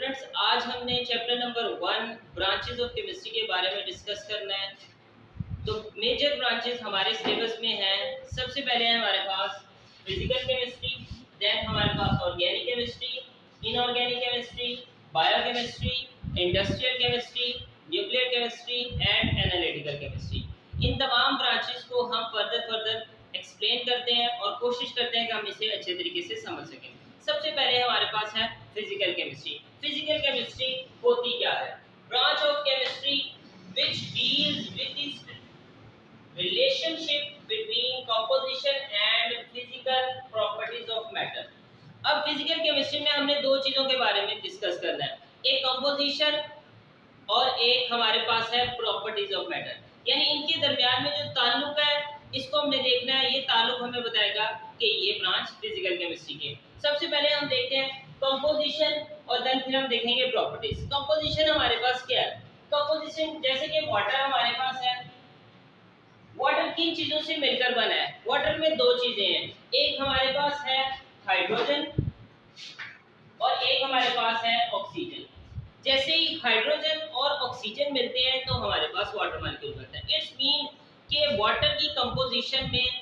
Students, आज हमने chapter number 1 branches of chemistry के बारे में डिस्कस करना है। तो मेजर ब्रांचेस हमारे सिलेबस में हैं। सबसे पहले है हमारे पास फिजिकल केमिस्ट्री, देन हमारे पास organic chemistry, inorganic chemistry, biochemistry, industrial chemistry, nuclear chemistry and analytical chemistry. इन तमाम ब्रांचेस को हम फर्दर एक्सप्लेन करते हैं और कोशिश करते हैं कि हम इसे अच्छे तरीके से समझ सकें। सबसे पहले हमारे पास है फिजिकल केमिस्ट्री। फिजिकल केमिस्ट्री होती क्या है? Branch of chemistry which deals with the relationship between composition and physical properties of matter. अब फिजिकल केमिस्ट्री में हमने दो चीजों के बारे में डिस्कस करना है, एक कंपोजिशन और एक हमारे पास है प्रॉपर्टीज ऑफ मैटर। यानी इनके दरमियान में जो ताल्लुक है इसको हमने देखना है। ये ताल्लुक हमें बताएगा कि ये ब्रांच फिजिकल केमिस्ट्री के। सबसे पहले हम देखते हैं कंपोजिशन और देन फिर हम देखेंगे प्रॉपर्टीज। कंपोजिशन हमारे पास क्या है? कंपोजिशन जैसे कि वाटर हमारे पास है। वाटर किन चीजों से मिलकर बना है? वाटर में दो चीजें हैं, एक हमारे पास है हाइड्रोजन और एक हमारे पास है ऑक्सीजन। जैसे ही हाइड्रोजन और ऑक्सीजन मिलते हैं तो हमारे पास वाटर मॉलिक्यूल बनता है। इट्स मीन कि वाटर की कंपोजिशन में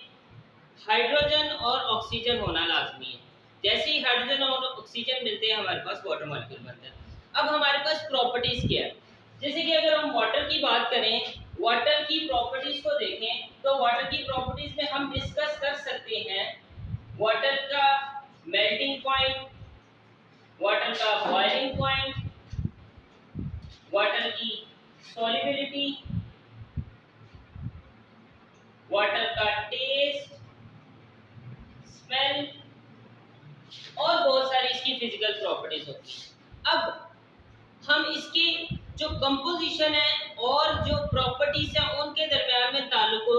हाइड्रोजन और ऑक्सीजन होना लाजमी है। जैसे ही हाइड्रोजन और ऑक्सीजन मिलते हैं हमारे पास वाटर मॉलिक्यूल बनता है। अब हमारे पास प्रॉपर्टीज क्या है? जैसे कि अगर हम वाटर की बात करें, वाटर की प्रॉपर्टीज को देखें तो वाटर की प्रॉपर्टीज में हम डिस्कस कर सकते हैं वाटर का मेल्टिंग पॉइंट, वाटर का बॉइलिंग पॉइंट, वाटर की सॉल्युबिलिटी, वाटर का टेस्ट, स्मेल और बहुत सारी इसकी फिजिकल प्रॉपर्टीज होती है। अब हम इसकी जो कंपोजिशन है और जो प्रॉपर्टीज है उनके दरमियान में ताल्लुक को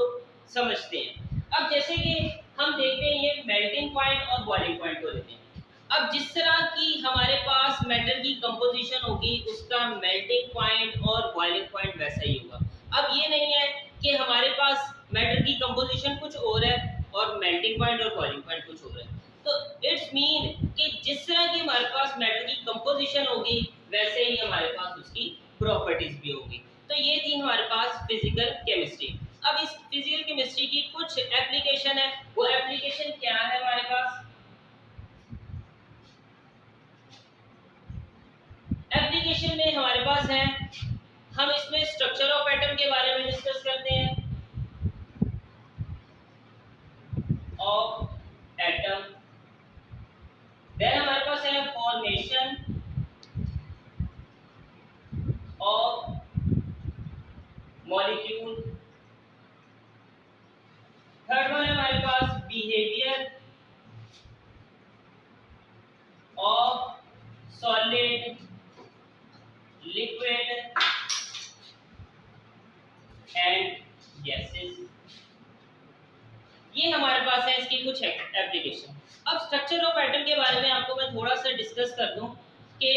समझते हैं। अब जैसे कि हम देखते हैं ये मेल्टिंग पॉइंट और बॉइलिंग पॉइंट को लेते हैं। अब जिस तरह की हमारे पास मैटर की कंपोजिशन होगी उसका मेल्टिंग पॉइंट और बॉइलिंग पॉइंट वैसा ही होगा। अब ये नहीं है कि हमारे पास मैटर की कंपोजिशन कुछ और है और मेल्टिंग पॉइंट और बॉइलिंग पॉइंट कुछ और है। तो इट्स मीन कि जिस तरह की हमारे पास मैटर की कंपोजिशन होगी वैसे ही हमारे पास उसकी प्रॉपर्टीज भी होगी। तो ये थी हमारे पास फिजिकल केमिस्ट्री। अब इस फिजिकल केमिस्ट्री की कुछ एप्लीकेशन है। वो एप्लीकेशन क्या है हमारे पास? एप्लीकेशन में हमारे पास है, हम इसमें स्ट्रक्चर ऑफ एटम के बारे में डिस्कस करते हैं। ऑफ एटम, देन हमारे पास है formation of molecule, third one है हमारे पास behaviour of solid, liquid and gases. ये हमारे पास है इसकी कुछ एप्लीकेशन। अब स्ट्रक्चर ऑफ एटम के बारे में आपको मैं थोड़ा सा डिस्कस कर दूं कि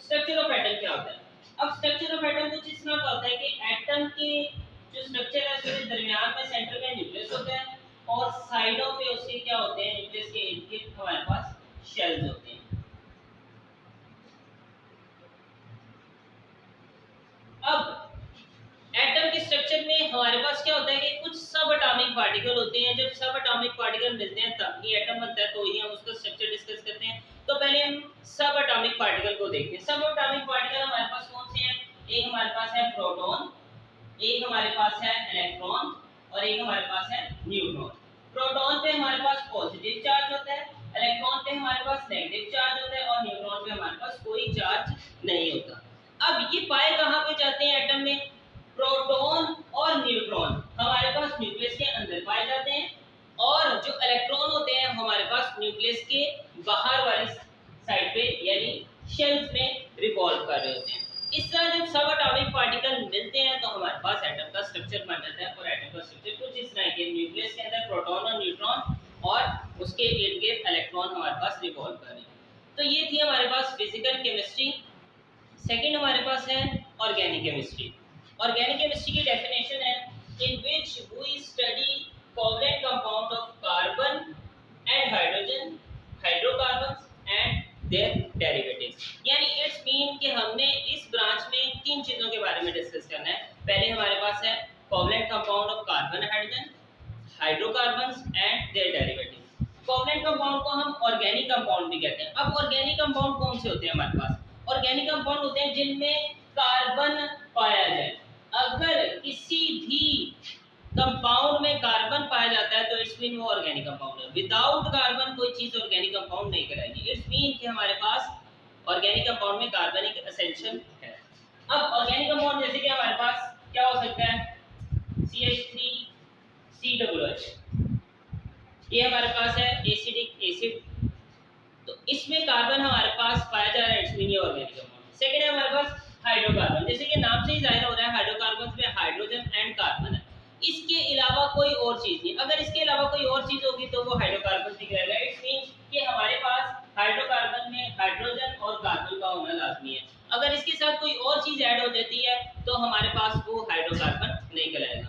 स्ट्रक्चर ऑफ एटम क्या होता है। अब स्ट्रक्चर ऑफ एटम कुछ इस तरह का होता है कि एटम के जो स्ट्रक्चर है उसके दरमियान में सेंटर में न्यूक्लियस होता है और साइडों पे उसके क्या होते हैं, न्यूक्लियस के इर्द-गिर्द हमारे पास शेल्स होते हैं। अब एटम के स्ट्रक्चर में हमारे पास क्या होता है कि कुछ सब एटॉमिक पार्टिकल होते हैं। जब सब एटॉमिक पार्टिकल मिलते हैं तब ही एटम बनता है, तो ही हम उसका स्ट्रक्चर डिस्कस करते हैं। तो पहले हम सब एटॉमिक पार्टिकल को देखते हैं। सब एटॉमिक पार्टिकल हमारे पास कौन से हैं? एक हमारे पास है प्रोटॉन, एक हमारे पास है इलेक्ट्रॉन और एक हमारे पास है न्यूट्रॉन। प्रोटॉन पे हमारे पास पॉजिटिव चार्ज होता है, इलेक्ट्रॉन पे हमारे पास नेगेटिव चार्ज होता है और न्यूट्रॉन पे हमारे पास कोई चार्ज नहीं होता। अब ये पाए कहाँ पे जाते हैं एटम में? प्रोटॉन और न्यूट्रॉन हमारे पास न्यूक्लियस के अंदर पाए जाते हैं और जो इलेक्ट्रॉन होते हैं हमारे पास न्यूक्लियस के बाहर वाली साइड पे यानी शेल्स में रिवॉल्व कर रहे होते हैं। इस तरह जब सब एटॉमिक पार्टिकल मिलते हैं तो हमारे पास एटम का स्ट्रक्चर बन जाता है और एटम का स्ट्रक्चर कुछ इस तरह के न्यूक्लियस के अंदर प्रोटॉन और न्यूट्रॉन और उसके इर्द-गिर्द इलेक्ट्रॉन हमारे पास रिवॉल्व कर रहे हैं। तो ये थी हमारे पास फिजिकल केमिस्ट्री। सेकंड हमारे पास है ऑर्गेनिक केमिस्ट्री। ऑर्गेनिक केमिस्ट्री की डेफिनेशन है in which we study covalent compound of carbon and hydrogen, hydrocarbons and their derivatives. यानी इट्स मीन चीजों के बारे में डिस्कस करना है। पहले हमारे पास है covalent compound of carbon hydrogen, hydrocarbons and their derivative. Covalent compound को हम ऑर्गेनिक कंपाउंड भी कहते हैं। अब ऑर्गेनिक कंपाउंड कौन से होते हैं हमारे पास? ऑर्गेनिक कंपाउंड होते हैं जिनमें कार्बन पाया जाए। अगर किसी भी कंपाउंड में कार्बन पाया जाता है तो इट्स मीन वो ऑर्गेनिक कंपाउंड है। विदाउट कार्बन कोई चीज ऑर्गेनिक कंपाउंड नहीं कहलाएगी। इट्स मीन कि हमारे पास ऑर्गेनिक कंपाउंड में कार्बन एक एसेंशियल है। अब ऑर्गेनिक कंपाउंड जैसे कि हमारे पास क्या हो सकता है, CH3COOH, ये हमारे पास है एसिडिक एसिड, तो इसमें कार्बन हमारे पास पाया जा रहा है, इट्स मीन ये ऑर्गेनिक कंपाउंड। सेकंड है हमारे पास हाइड्रोकार्बन, जैसे कि नाम से ही जाहिर हो रहा है हाइड्रोकार्बन में हाइड्रोजन एंड कार्बन है, इसके अलावा कोई और चीज नहीं। अगर इसके अलावा कोई और चीज होगी तो वो हाइड्रोकार्बन दिख रहेगा। इट्स मीन कि हमारे पास हाइड्रोकार्बन में हाइड्रोजन और कार्बन का होना लाजमी है। अगर इसके साथ कोई और चीज ऐड हो जाती है तो हमारे पास वो हाइड्रोकार्बन नहीं कहलाएगा।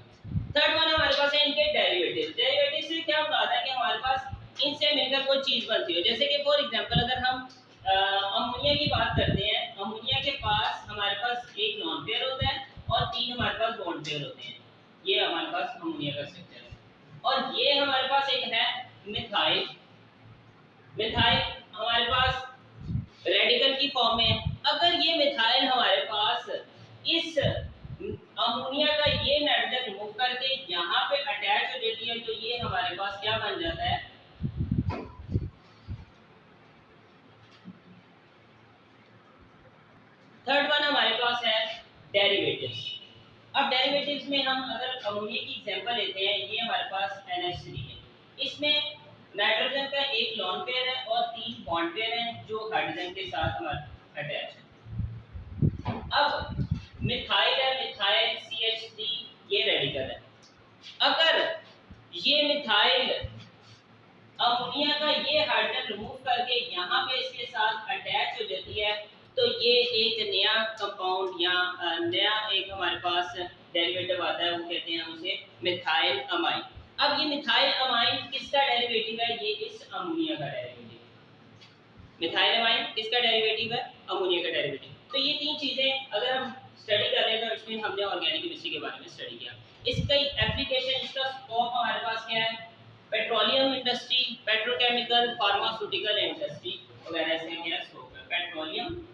थर्ड वन हमारे पास है इनके डेरिवेटिव। डेरिवेटिव से क्या मुराद है कि हमारे पास इनसे मिलकर कोई चीज बनती हो। जैसे कि फॉर एग्जांपल अगर हम अमोनिया की बात करते हैं, अमोनिया के पास हमारे पास एक नॉन पेयर होता है और 3 हमारे पास बॉन्ड पेयर होते हैं। ये हमारे पास अमोनिया का स्ट्रक्चर है। और ये हमारे पास एक है मिथाइल। मिथाइल हमारे पास रेडिकल की फॉर्म में है। अगर ये मिथाइल हमारे पास इस अमोनिया का ये नाइट्रोजन रिमूव करके यहाँ पे अटैच हो जाती है तो ये हमारे पास क्या बन जाता है, थर्ड वन हमारे पास है डेरिवेटिव्स। अब डेरिवेटिव्स में हम अगर अमोनिया की एग्जांपल लेते हैं, ये हमारे पास NH3 है, इसमें नाइट्रोजन का एक लॉन पेयर है और 3 बॉन्ड पेयर हैं जो हाइड्रोजन के साथ हमारे अटैच है। अब मिथाइल है, मिथाइल CH3 ये रेडिकल है। अगर ये मिथाइल अमोनिया का ये हाइड्रोजन रिमूव करके यहाँ पे इसके साथ अटैच हो जाती है तो ये एक नया कंपाउंड या नया एक हमारे पास डेरिवेटिव आता है, वो कहते हैं उसे मिथाइल अमाइन। अब ये मिथाइल अमाइन किसका डेरिवेटिव है? ये इस अमोनिया का डेरिवेटिव। मिथाइल अमाइन किसका डेरिवेटिव है? अमोनिया का डेरिवेटिव। तो ये 3 चीजें अगर हम स्टडी कर रहे हैं तो इसमें हमने ऑर्गेनिक केमिस्ट्री के बारे में स्टडी किया। इसका एप्लीकेशन, इसका स्कोप हमारे पास क्या है? Petroleum industry, petrochemical, pharmaceutical industry वगैरह से क्या स्कोप है? पेट्रोलियम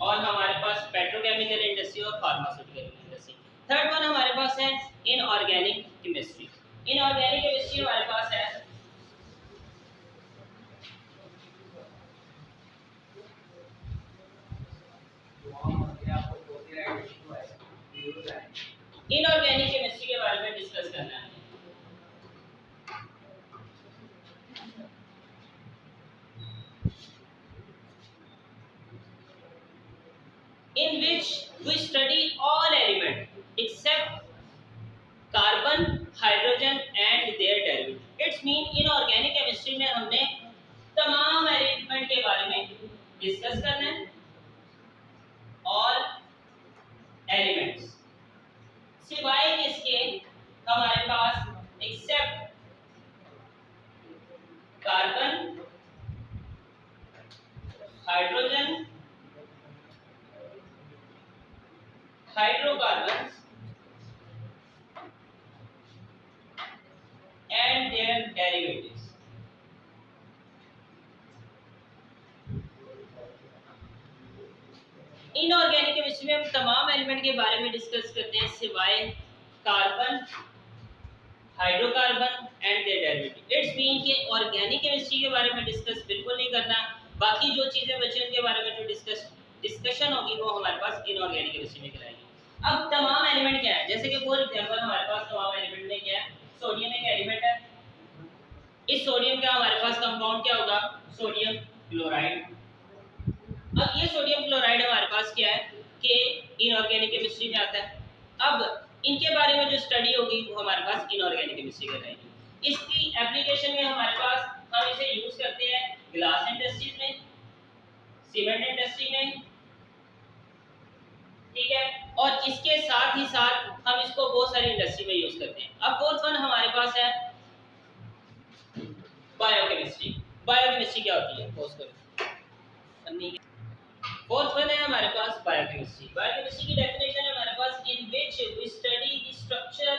और हमारे पास पेट्रोकेमिकल इंडस्ट्री और फार्मास्यूटिकल इंडस्ट्री। थर्ड वन हमारे पास है इनऑर्गेनिक केमिस्ट्री। इनऑर्गेनिक केमिस्ट्री हमारे पास है इनऑर्गेनिक केमिस्ट्री के बारे में डिस्कस करना है। in which we study all element except carbon, hydrogen and their derivative. It's mean inorganic chemistry में हमने तमाम एलिमेंट के बारे में डिस्कस करना है। all elements सिवाय इसके हमारे पास except carbon, hydrogen, hydrocarbons and their derivatives. Inorganic chemistry में हम तमाम एलिमेंट के बारे में डिस्कस करते हैं सिवाय carbon, hydrocarbon and their derivative. It's mean कि ऑर्गेनिक केमिस्ट्री के बारे में डिस्कस बिल्कुल नहीं करना। बाकी जो चीजें बची उनके बारे में जो डिस्कशन होगी वो हमारे पास इनऑर्गेनिक केमिस्ट्री में कराएगी। अब तमाम एलिमेंट क्या है? जैसे कि फॉर एग्जांपल हमारे पास तमाम एलिमेंट में क्या है? सोडियम एक एलिमेंट है। इस सोडियम का हमारे पास कंपाउंड क्या होगा? Sodium chloride. अब ये सोडियम क्लोराइड हमारे पास क्या है कि इनऑर्गेनिक केमिस्ट्री में आता है। अब इनके बारे में जो स्टडी होगी वो हमारे पास इनऑर्गेनिक केमिस्ट्री कराएगी। इसकी एप्लीकेशन में हमारे पास हम इसे यूज करते हैं ग्लास इंडस्ट्रीज में, सीमेंट इंडस्ट्री में, ठीक है, और इसके साथ ही साथ हम इसको बहुत सारी इंडस्ट्री में यूज करते हैं। अब फोर्थ वन हमारे पास है बायोकेमिस्ट्री। बायोकेमिस्ट्री क्या होती है? पोज करो। फोर्थ वन है हमारे पास बायोकेमिस्ट्री। बायोकेमिस्ट्री की डेफिनेशन है हमारे पास, in which we study the structure,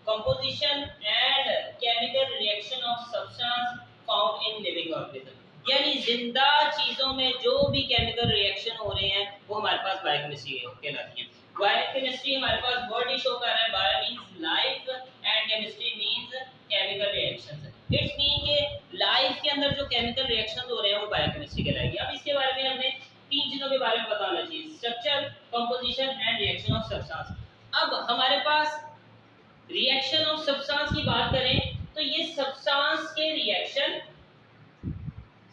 composition and chemical reaction of substance found in living organism. यानी जिंदा चीजों में जो भी केमिकल रिएक्शन हो रहे हैं वो हमारे पास बायोकेमिस्ट्री कहलाती है। बायोकेमिस्ट्री हमारे पास वर्ड ही शो कर रहा है, bio means life and chemistry means chemical reactions. It's mean के लाइफ के अंदर जो केमिकल रिएक्शंस हो रहे हैं वो बायोकेमिस्ट्री कहलाएगी। अब इसके बारे में हमने तीन चीजों के बारे में पता होना चाहिए, structure, composition and reaction of substance. अब हमारे पास रिएक्शन ऑफ सब्सटेंस की बात करें तो ये सब्सटेंस के रिएक्शन,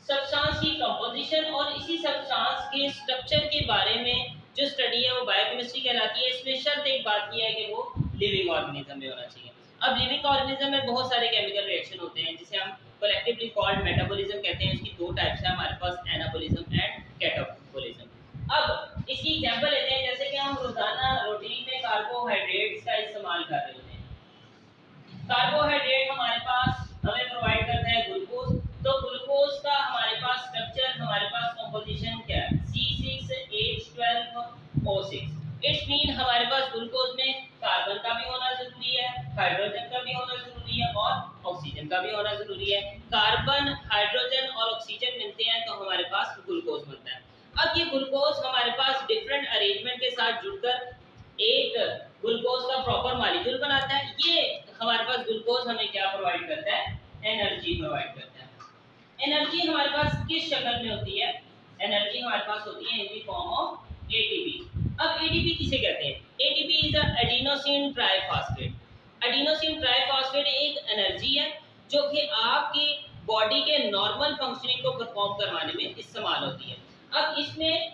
सब्सटेंस की कंपोजिशन और इसी सब्सटेंस के स्ट्रक्चर के बारे में जो स्टडी है वो बायोकेमिस्ट्री कहलाती है। इसमें शर्त एक बात की है कि वो लिविंग ऑर्गेनिज्म में होना चाहिए। अब लिविंग ऑर्गेनिज्म में बहुत सारे केमिकल रिएक्शन होते हैं जिसे हम कलेक्टिवली कॉल्ड मेटाबॉलिज्म कहते हैं। इसकी दो टाइप्स है हमारे पास, एनाबॉलिज्म एंड कैटाबॉलिज्म। अब इसकी एग्जांपल लेते हैं, जैसे कि हम रोजाना रूटीन में कार्बोहाइड्रेट्स का इस्तेमाल कर रहे होते हैं। कार्बोहाइड्रेट हमारे पास हमें प्रोवाइड करता है ग्लूकोज, तो ग्लूकोज का हमारे पास स्ट्रक्चर, हमारे पास कंपोजिशन क्या है, C6H12O6। इट्स मीन हमारे पास ग्लूकोज में कार्बन का भी होना जरूरी है, हाइड्रोजन का भी होना जरूरी है और ऑक्सीजन का भी होना जरूरी है। कार्बन, हाइड्रोजन और ऑक्सीजन मिलते हैं तो हमारे पास ग्लूकोज बनता है। अब ये ग्लूकोज हमारे पास डिफरेंट अरेंजमेंट के साथ जुड़कर एक ग्लूकोज का प्रॉपर मॉलिक्यूल बनाता है। ये हमारे पास ग्लूकोज हमें क्या प्रोवाइड करता है, एनर्जी प्रोवाइड करता है। एनर्जी हमारे पास किस शक्ल में होती है, एनर्जी हमारे पास होती है in the form of ATP. अब एटीपी किसे कहते हैं, ATP is adenosine triphosphate. Adenosine triphosphate एक एनर्जी है जो कि आपकी बॉडी के नॉर्मल फंक्शनिंग को परफॉर्म करवाने में इस्तेमाल होती है। अब इसमें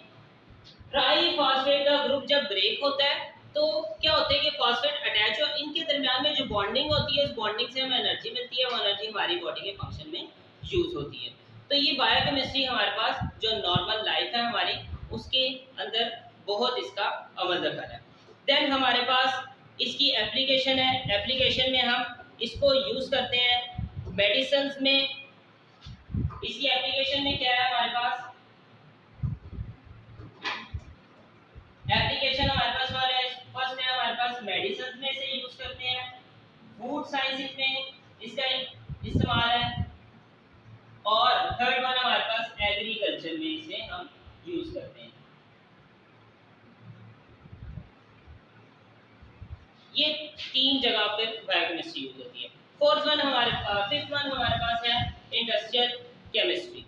ट्राइफॉस्फेट का ग्रुप जब ब्रेक होता है तो क्या होता है कि फॉस्फेट अटैच हो, इनके दरमियान में जो बॉन्डिंग होती है उस बॉन्डिंग से हमें एनर्जी मिलती है, वो एनर्जी हमारी बॉडी के फंक्शन में यूज होती है। तो ये बायोकेमिस्ट्री हमारे पास जो नॉर्मल लाइफ है हमारी उसके अंदर बहुत इसका अमल दखल है। देन हमारे पास इसकी एप्लीकेशन है, एप्लीकेशन में हम इसको यूज करते हैं मेडिसिन में। इसकी एप्लीकेशन में क्या है हमारे पास, एप्लीकेशन हमारे पास वाले फर्स्ट है हमारे पास मेडिसिन में से यूज करते हैं, फूड साइंसेस में इसका इस्तेमाल है और थर्ड वन हमारे पास एग्रीकल्चर में इसे हम यूज करते हैं। ये तीन जगह पे बायोकेमिस्ट्री यूज होती है। फोर्थ वन हमारे फिफ्थ वन हमारे पास है industrial chemistry,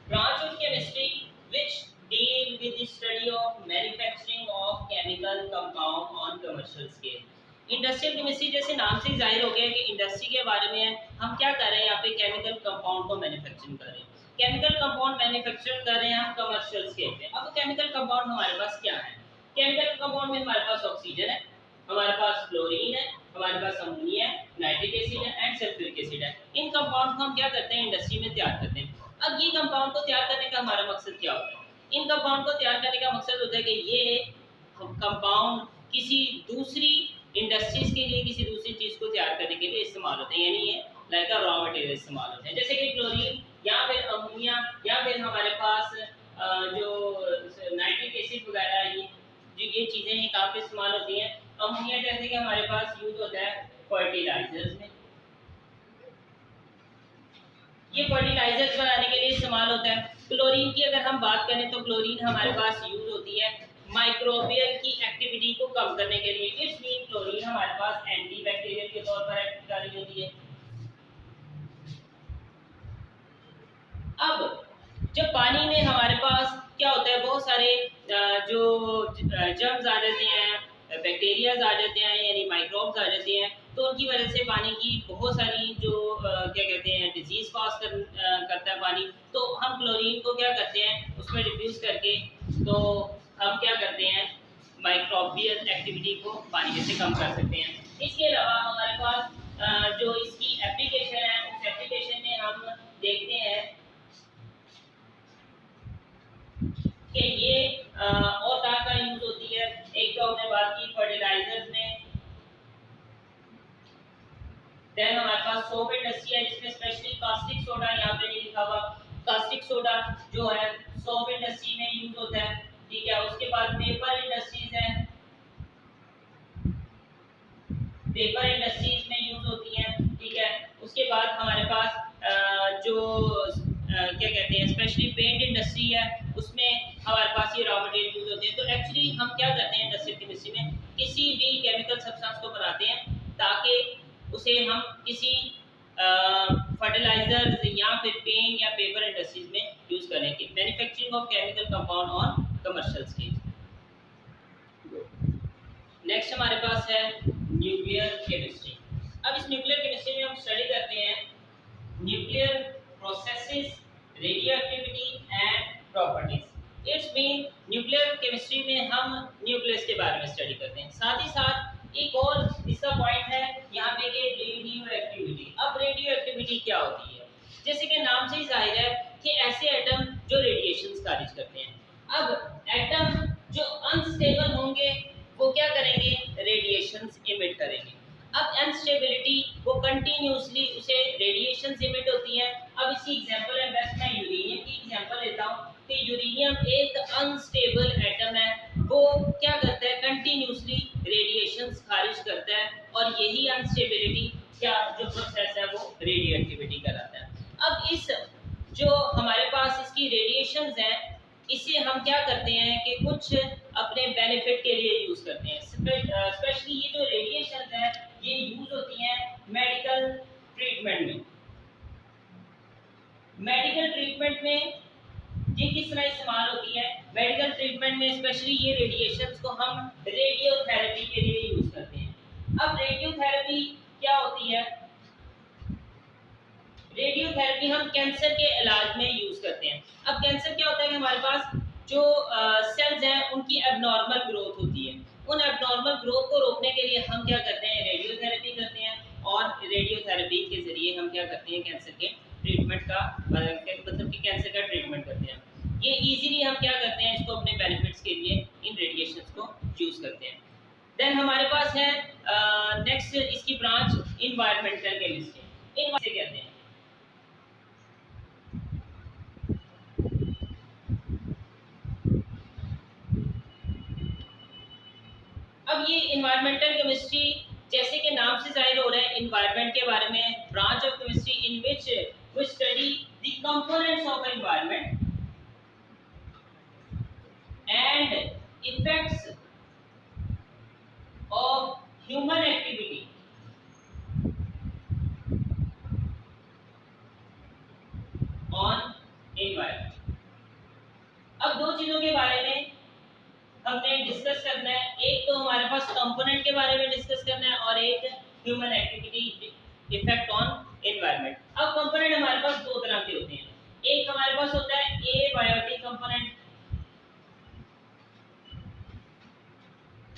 branch of chemistry which deal with the study of manufacturing of chemical compound on commercial scale। Industrial chemistry जैसे नाम से जाहिर हो गया कि इंडस्ट्री के बारे में हम क्या कर रहे हैं, यहाँ पे केमिकल कंपाउंड को मैन्युफैक्चरिंग कर रहे हैं। केमिकल कंपाउंड मैन्युफैक्चर कर रहे हैं हम कमर्शियल स्केल पे। अब केमिकल कंपाउंड हमारे पास क्या है, केमिकल कंपाउंड में हमारे पास ऑक्सीजन है, हमारे पास क्लोरीन है, हमारे पास अमोनिया है, नाइट्रिक एसिड है एंड सल्फ्यूरिक एसिड है। इन कंपाउंड को हम क्या करते हैं, इंडस्ट्री में तैयार करते हैं। अब ये कंपाउंड को तैयार करने का हमारा मकसद क्या होता है, इन कंपाउंड को तैयार करने का मकसद होता है कि ये कंपाउंड किसी दूसरी इंडस्ट्रीज के लिए, किसी दूसरी चीज को तैयार करने के लिए इस्तेमाल होते हैं, यानी ये लाइक अ रॉ मटेरियल इस्तेमाल होते हैं। जैसे कि क्लोरीन या फिर अमोनिया या फिर हमारे पास जो नाइट्रिक एसिड वगैरह, ये चीजें हैं कहाँ पे इस्तेमाल होती हैं। अमोनिया जैसे कि हमारे पास यूज होता है फर्टिलाइजर्स में, ये फर्टिलाइजर्स बनाने के लिए इस्तेमाल होता है। क्लोरीन की अगर हम बात करें तो क्लोरीन हमारे पास यूज होती है माइक्रोबियल की एक्टिविटी को कम करने के लिए। इट्स मीन क्लोरीन हमारे पास एंटी बैक्टीरियल के तौर पर एक्ट कर रही होती है। अब जब पानी में हमारे पास क्या होता है, बहुत सारे जो जर्म्स आ जाते हैं, बैक्टीरियाज आ जाते हैं, यानी माइक्रोब्स आ जाते हैं, तो उनकी वजह से पानी की बहुत सारी जो क्या कहते हैं डिजीज कॉज करता है पानी। तो हम क्लोरीन को क्या करते हैं, उसमें डिफ्यूज करके तो हम क्या करते हैं, माइक्रोबियल एक्टिविटी को पानी में से कम कर सकते हैं। इसके अलावा हमारे पास जो इसकी एप्लीकेशन है, उस एप्लीकेशन में हम देखते हैं कि ये और कहाँ का यूज होती है। एक तो हमने बात की फर्टिलाइजर्स में, देन हमारे पास सोप इंडस्ट्री है जिसमें स्पेशली कास्टिक सोडा, यहाँ पे नहीं लिखा हुआ, कास्टिक सोडा जो है सोप इंडस्ट्री में यूज होता है, ठीक है। उसके बाद पेपर इंडस्ट्रीज है, पेपर इंडस्ट्रीज में यूज होती हैं, ठीक है। उसके बाद हमारे पास जो क्या कहते हैं स्पेशली पेंट इंडस्ट्री है, उसमें हमारे पास ये रॉ मटेरियल यूज होते हैं। तो एक्चुअली हम क्या करते हैं इंडस्ट्रियल केमिस्ट्री में, किसी भी केमिकल सब्सटेंस को बनाते हैं ताकि उसे हम किसी फर्टिलाइजर्स या फिर पेंट या पेपर इंडस्ट्रीज में यूज करें कि manufacturing of chemical compound on commercial scale. Next हमारे पास है न्यूक्लियर केमिस्ट्री। अब इस न्यूक्लियर केमिस्ट्री में हम स्टडी करते हैं nuclear processes, radioactivity and properties. It's mean nuclear chemistry में हम न्यूक्लियस के बारे में स्टडी करते हैं। साथ ही साथ एक और इसका पॉइंट है यहाँ पे कि रेडियोएक्टिविटी। अब रेडियोएक्टिविटी क्या होती है, जैसे कि नाम से ही जाहिर है कि ऐसे एटम जो रेडिएशंस खारिज करते हैं। अब एटम जो अनस्टेबल होंगे वो क्या करेंगे, रेडिएशंस इमिट करेंगे। अब अनस्टेबिलिटी वो कंटिन्यूसली उसे रेडिएशंस इमिट होती है। अब इसी एग्जांपल में बेस्ट मैं यूरेनियम की एग्जांपल लेता हूँ कि यूरेनियम एक अनस्टेबल एटम है, वो क्या करता है कंटिन्यूसली रेडिएशंस खारिज करता है, और यही अनस्टेबिलिटी क्या जो प्रोसेस है वो रेडियोएक्टिविटी कहलाता है। अब इस जो हमारे पास इसकी रेडिएशंस हैं, इसे हम क्या करते हैं कि कुछ अपने बेनिफिट के लिए यूज करते हैं। स्पेशली ये जो रेडिएशंस हैं ये यूज होती हैं मेडिकल ट्रीटमेंट में। मेडिकल ट्रीटमेंट में ये किस तरह इस्तेमाल होती है, मेडिकल ट्रीटमेंट में स्पेशली ये रेडिएशंस को हम रेडियोथेरेपी के लिए यूज करते हैं। अब रेडियोथेरेपी क्या होती है, रेडियोथेरेपी हम कैंसर के इलाज में यूज करते हैं। अब कैंसर क्या होता है कि हमारे पास जो सेल्स हैं उनकी एबनॉर्मल ग्रोथ होती है। उन एबनॉर्मल ग्रोथ को रोकने के लिए हम क्या करते हैं, रेडियोथेरेपी करते हैं, और रेडियोथेरेपी के जरिए हम क्या करते हैं कैंसर के ट्रीटमेंट का मतलब कि कैंसर का ट्रीटमेंट करते हैं। ये इजीली हम क्या करते हैं इसको अपने बेनिफिट्स के लिए इन रेडिएशंस को यूज करते हैं। देन हमारे पास है नेक्स्ट इसकी ब्रांच इन्वायरमेंटल केमिस्ट्री। इनसे कहते हैं अब ये इन्वायरमेंटल केमिस्ट्री जैसे कि नाम से जाहिर हो रहा है इन्वायरमेंट के बारे में, branch of chemistry in which we study the components of environment and effects of human activity on environment. अब दो चीजों के बारे में हमने डिस्कस करना है, एक तो हमारे पास कंपोनेंट के बारे में डिस्कस करना है और एक human activity effect on environment. अब कंपोनेंट हमारे पास दो तरह के होते हैं, एक हमारे पास होता है एबायोटिक कंपोनेंट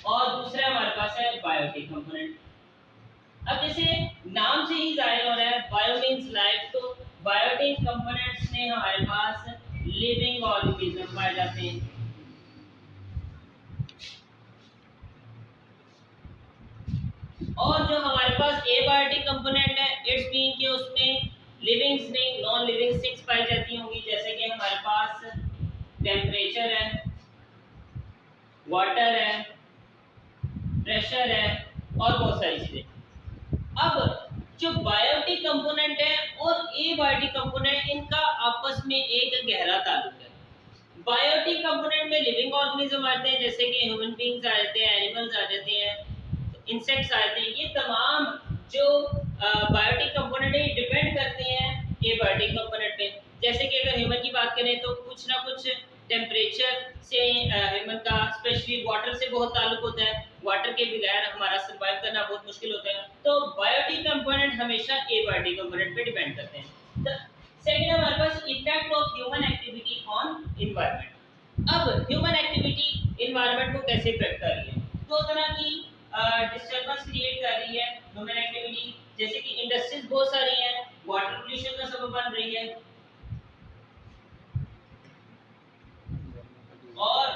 और दूसरा हमारे पास है बायोटिक कंपोनेंट। अब जैसे नाम से ही जाहिर हो रहा है बायो मींस लाइफ, तो बायोटिक कंपोनेंट्स में हमारे पास लिविंग ऑर्गेनिज्म पाए जाते हैं, और जो हमारे पास एबायोटिक कंपोनेंट है इट्स मीन कि उसमें लिविंग्स नहीं नॉन लिविंग थिंग्स पाई जाती होंगी, जैसे कि हमारे पास टेम्परेचर है, वाटर है, प्रेशर है और बहुत सारी चीजें। अब जो बायोटिक कंपोनेंट है और एबायोटिक कंपोनेंट इनका आपस में एक गहरा ताल्लुक है। बायोटिक कंपोनेंट में लिविंग ऑर्गेनिज्म आते हैं, जैसे कि ह्यूमन बीइंग्स आ जाते हैं, एनिमल्स आ जाते हैं, इंसेक्ट्स आते हैं। ये तमाम जो बायोटिक कंपोनेंट है ये डिपेंड करते हैं एबायोटिक कंपोनेंट पे। जैसे कि अगर ह्यूमन की बात करें तो कुछ ना कुछ टेम्परेचर से ह्यूमन का स्पेशली वाटर से बहुत ताल्लुक होता है, वाटर के बगैर हमारा सर्वाइव करना बहुत मुश्किल होता है। तो बायोटिक कंपोनेंट हमेशा एबायोटिक कंपोनेंट पे डिपेंड करते हैं। सेकंड हमारे पास effect of human activity on environment. अब ह्यूमन एक्टिविटी एनवायरनमेंट को कैसे इफेक्ट कर रही है, दो तरह की डिस्टर्बेंस क्रिएट कर रही है ह्यूमन एक्टिविटी, जैसे कि इंडस्ट्रीज बहुत सारी हैं, वाटर पोल्यूशन का सबब बन रही है, और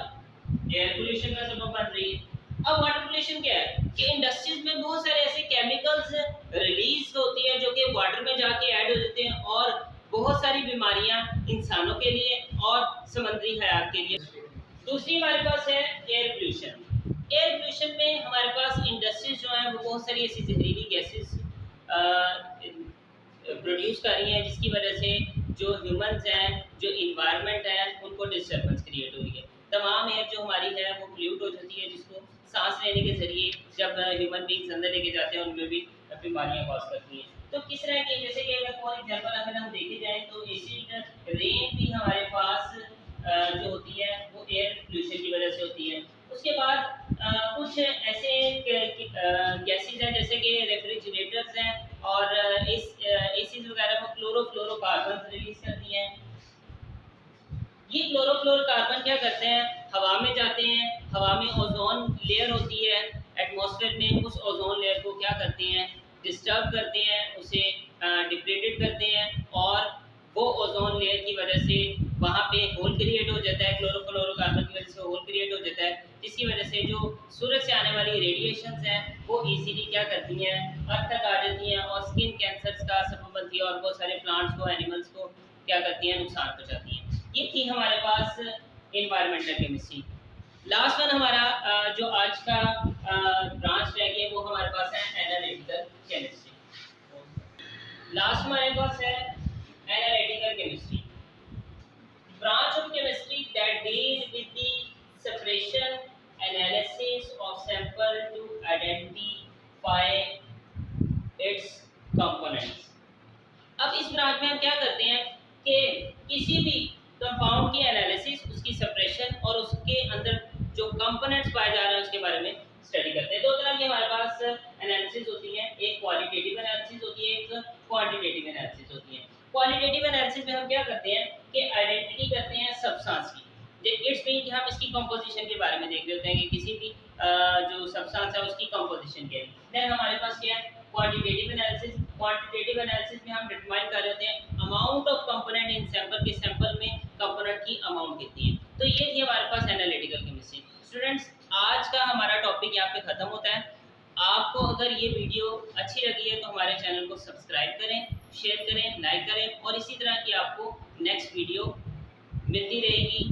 एयर पोल्यूशन का सबब बन रही है। अब वाटर पोल्यूशन क्या है कि इंडस्ट्रीज में बहुत सारे ऐसे केमिकल्स रिलीज होती है जो कि वाटर में जाके ऐड हो जाते हैं और बहुत सारी बीमारियां इंसानों के लिए और समुद्री हयात के लिए। दूसरी हमारे पास है एयर पोल्यूशन। एयर पोल्यूशन में हमारे पास इंडस्ट्रीज जो हैं वो बहुत सारी ऐसी जहरीली गैसेस प्रोड्यूस कर रही हैं, जिसकी वजह से जो ह्यूमंस हैं, जो इन्वायरमेंट है, उनको डिस्टर्बेंस क्रिएट हो रही है। तमाम एयर जो हमारी है वो पोल्यूट हो जाती है, जिसको सांस लेने के जरिए जब ह्यूमन बींग्स अंदर लेके जाते हैं उनमें भी बीमारियां कॉज करती हैं। तो किस तरह के, जैसे कि अगर फॉर एग्जांपल अगर हम देखे जाएं तो एसिड रेन भी हमारे पास जो होती है वो एयर पोल्यूशन की वजह से होती है। उसके बाद कुछ ऐसे गैसेज हैं जैसे कि रेफ्रिजरेटर्स हैं और एसीज वगैरह में क्लोरोफ्लोरोकार्बन रिलीज करती हैं। ये क्लोरोफ्लोरोकार्बन क्या करते हैं, हवा में जाते हैं, हवा में ओजोन लेयर होती है एटमॉस्फेयर में, उस ओजोन लेयर को क्या करते हैं, डिस्टर्ब करते हैं, उसे डिप्लीटेड करते हैं और वो ओजोन लेयर की वजह से वहाँ पे होल क्रिएट हो जाता है। क्लोरोफ्लोरोकार्बन की वजह से होल क्रिएट हो जाता है, जिसकी वजह से जो सूरज से आने वाली रेडिएशंस हैं वो इजीली क्या करती हैं, अर्थ तक आ जाती हैं और स्किन कैंसर्स का सबब बनती है और बहुत सारे प्लांट्स को, एनिमल्स को क्या करती हैं, नुकसान पहुँचाती हैं। ये थी हमारे पास एनवायरमेंटल केमिस्ट्री। लास्ट वन हमारा जो आज का ब्रांच रह गया वो हमारे पास है एनालिटिकल केमिस्ट्री। लास्ट हमारे पास है analytical chemistry, branch of chemistry that deal with the separation analysis of sample to identify its components। अब इस ब्रांच में हम क्या करते हैं कि किसी भी कंपाउंड की एनालिसिस, उसकी सेपरेशन और उसके अंदर जो कंपोनेंट्स पाए जा रहे हैं उसके बारे में स्टडी करते हैं। दो तरह की हमारे पास एनालिसिस होती है, एक क्वालिटेटिव एनालिसिस होती है, एक क्वांटिटेटिव एनालिसिस होती है। क्वालिटेटिव एनालिसिस में हम क्या करते हैं कि आइडेंटिटी करते हैं सब्सटेंस की, इट्स मीन कि हम इसकी कंपोजिशन के बारे में देख रहे होते हैं कि किसी भी जो सब्सटेंस है उसकी कंपोजिशन क्या है। देन हमारे पास क्या है क्वांटिटेटिव एनालिसिस। क्वांटिटेटिव एनालिसिस में हम डिटरमाइन कर रहे होते हैं amount of component in sample, के सैंपल में कंपोनेंट की अमाउंट कितनी है। तो ये थी हमारे पास एनालिटिकल केमिस्ट्री। स्टूडेंट्स, आज का हमारा टॉपिक यहाँ पे खत्म होता है। आपको अगर ये वीडियो अच्छी लगी है तो हमारे चैनल को सब्सक्राइब करें, शेयर करें, लाइक करें और इसी तरह की आपको नेक्स्ट वीडियो मिलती रहेगी।